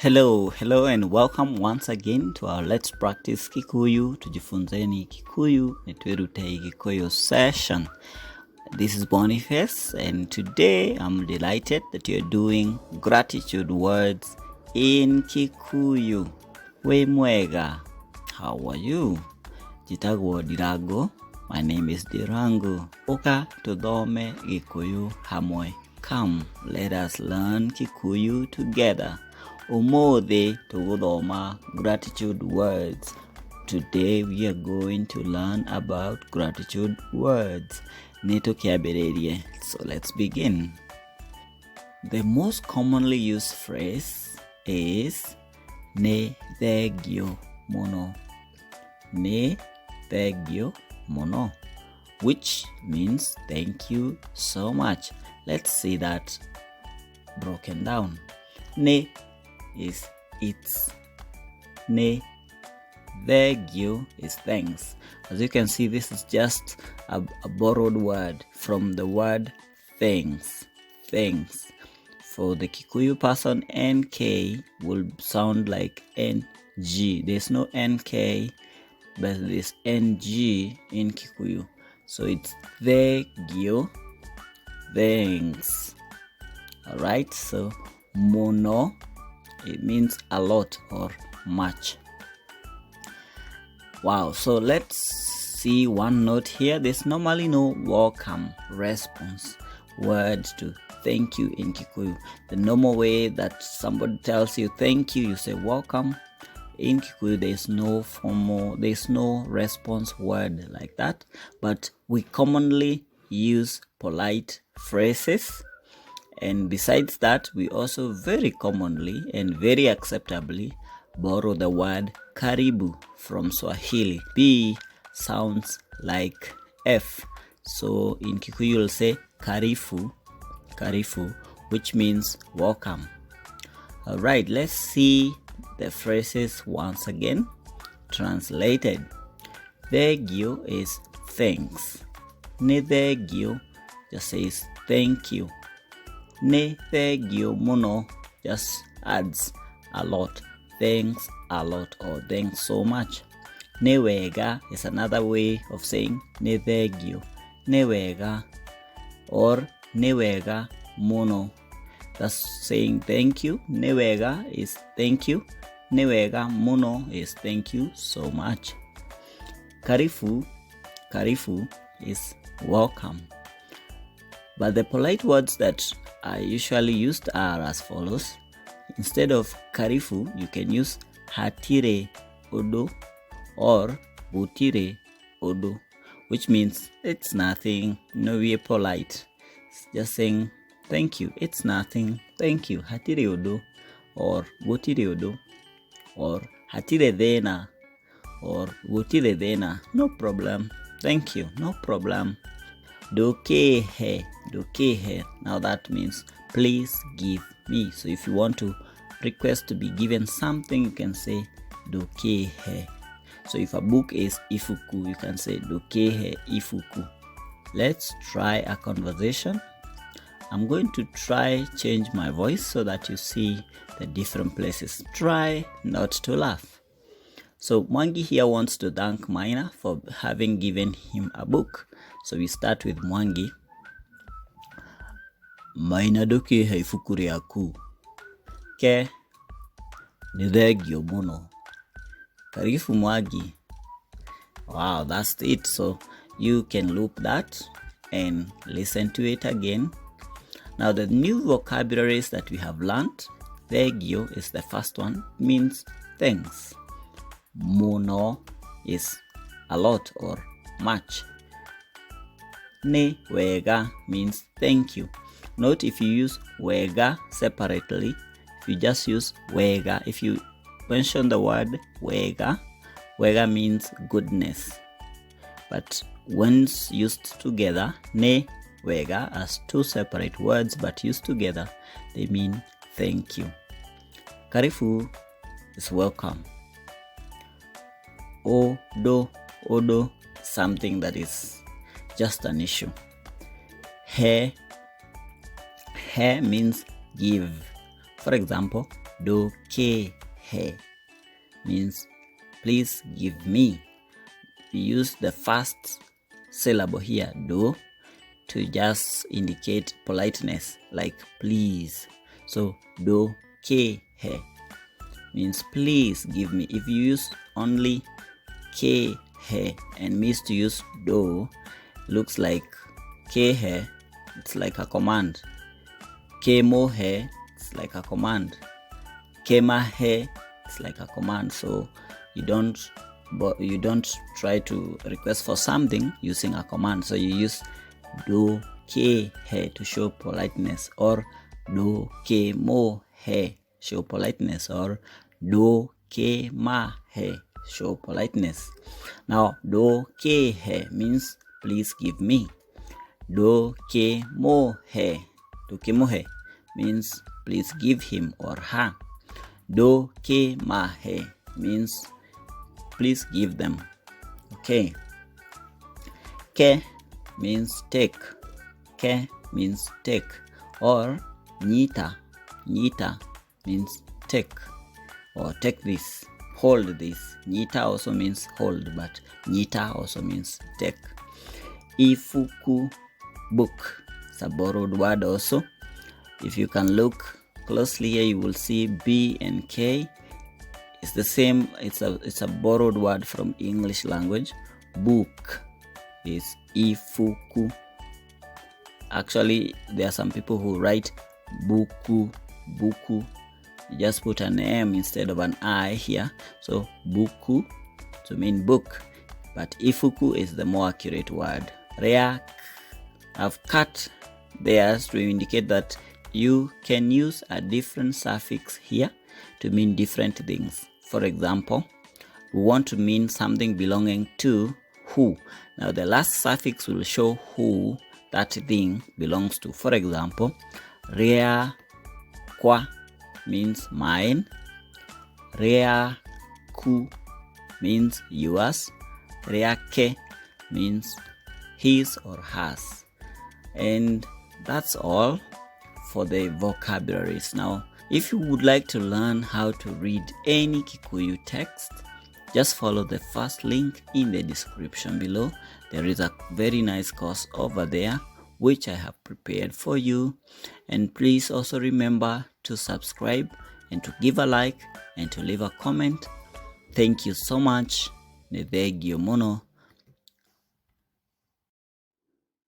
Hello and welcome once again to our Let's Practice Kikuyu. Tujifunzeni Kikuyu, nitwerute Gikuyu session. This is Boniface and today I'm delighted that you're doing gratitude words in Kikuyu. Mwega. How are you? Njĩtagwo Ndirangu. My name is Ndirangu. Ũka tũthome Gikuyu hamwe. Come, let us learn Kikuyu together. Ũmũthĩ tũgũthoma gratitude words. Today we are going to learn about gratitude words. Nĩtũkĩambĩrĩrie. So let's begin. The most commonly used phrase is nĩ thengio mũno. Nĩ thengio mũno, which means thank you so much. Let's see that broken down. Nĩ is it's. Ne. Thengiũ is thanks. As you can see, this is just a borrowed word from the word thanks. Thanks. For the Kikuyu person, NK will sound like NG. There's no NK, but there's NG in Kikuyu. So it's Thengiũ, thanks. Alright, so mũno, it means a lot or much. Wow, so let's see one note here. There's normally no welcome response word to thank you in Kikuyu. The normal way that somebody tells you thank you, you say welcome. In Kikuyu, there's no response word like that, but we commonly use polite phrases. And besides that, we also very commonly and very acceptably borrow the word Karibu from Swahili. B sounds like F. So in Kikuyu, you'll say Karifu, which means welcome. All right, let's see the phrases once again. Translated. Thengiũ is thanks. Nĩ thengio just says thank you. Nĩ thengio mũno just adds a lot. Thanks a lot or thanks so much. Nĩ wega is another way of saying nĩ thengio. Nĩ wega or nĩ wega mũno. That's saying thank you. Nĩ wega is thank you. Nĩ wega mũno is thank you so much. Karibu is welcome. But the polite words that are usually used are as follows. Instead of Karibu, you can use Hatirĩ, ũndũ, or Gũtirĩ, ũndũ, which means it's nothing. No, we're polite. It's just saying thank you. It's nothing. Thank you. Hatirĩ ũndũ, or Gũtirĩ ũndũ, or Hatirĩ thĩĩna, or Gũtirĩ thĩĩna. No problem. Thank you. No problem. Ndũkĩhe. Now that means please give me. So if you want to request to be given something, you can say Ndũkĩhe. So if a book is ifuku, you can say Ndũkĩhe ifuku. Let's try a conversation. I'm going to try change my voice so that you see the different places. Try not to laugh. So Mwangi here wants to thank Maina for having given him a book. So we start with Mwangi. Maina ndũkĩhe ibuku rĩaku. Ke nĩ thengio mũno. Karibu Mwangi. Wow, that's it. So you can loop that and listen to it again. Now the new vocabularies that we have learned. Thengiũ is the first one, means thanks. Mũno is a lot or much. Nĩ wega means thank you. Note if you use wega separately, if you just use wega, if you mention the word wega, wega means goodness. But once used together, nĩ wega as two separate words but used together, they mean thank you. Karibu is welcome. Ũndũ, something that is just an issue. He means give. For example, Ndũkĩhe means please give me. We use the first syllable here, do, to just indicate politeness, like please. So ndũkĩhe means please give me. If you use only kĩhe and miss to use do, looks like kĩhe, it's like a command. Kĩmũhe, it's like a command. Kĩmahe, it's like a command. So you don't try to request for something using a command. So you use ndũkĩhe to show politeness, or ndũkĩmũhe, show politeness, or ndũkĩmahe, show politeness. Now ndũkĩhe means please give me. Ndũkĩmũhe means please give him or her. Ndũkĩmahe means please give them. Okay. Ke means take. Ke means take. Or njĩta means take, or take this, hold this. Njĩta also means hold, but njĩta also means take. Ifuku, book. It's a borrowed word also. If you can look closely here, you will see B and K. It's the same. It's a borrowed word from English language. Book is ifuku. Actually, there are some people who write buku. You just put an M instead of an I here. So buku to mean book, but ifuku is the more accurate word. Reak, I've cut theirs to indicate that you can use a different suffix here to mean different things. For example, we want to mean something belonging to who. Now the last suffix will show who that thing belongs to. For example, rea kwa means mine. Rea ku means yours. Rea ke means his or hers. And that's all for the vocabularies. Now, if you would like to learn how to read any Kikuyu text, just follow the first link in the description below. There is a very nice course over there which I have prepared for you. And please also remember to subscribe and to give a like and to leave a comment. Thank you so much. Thengiũ mũno.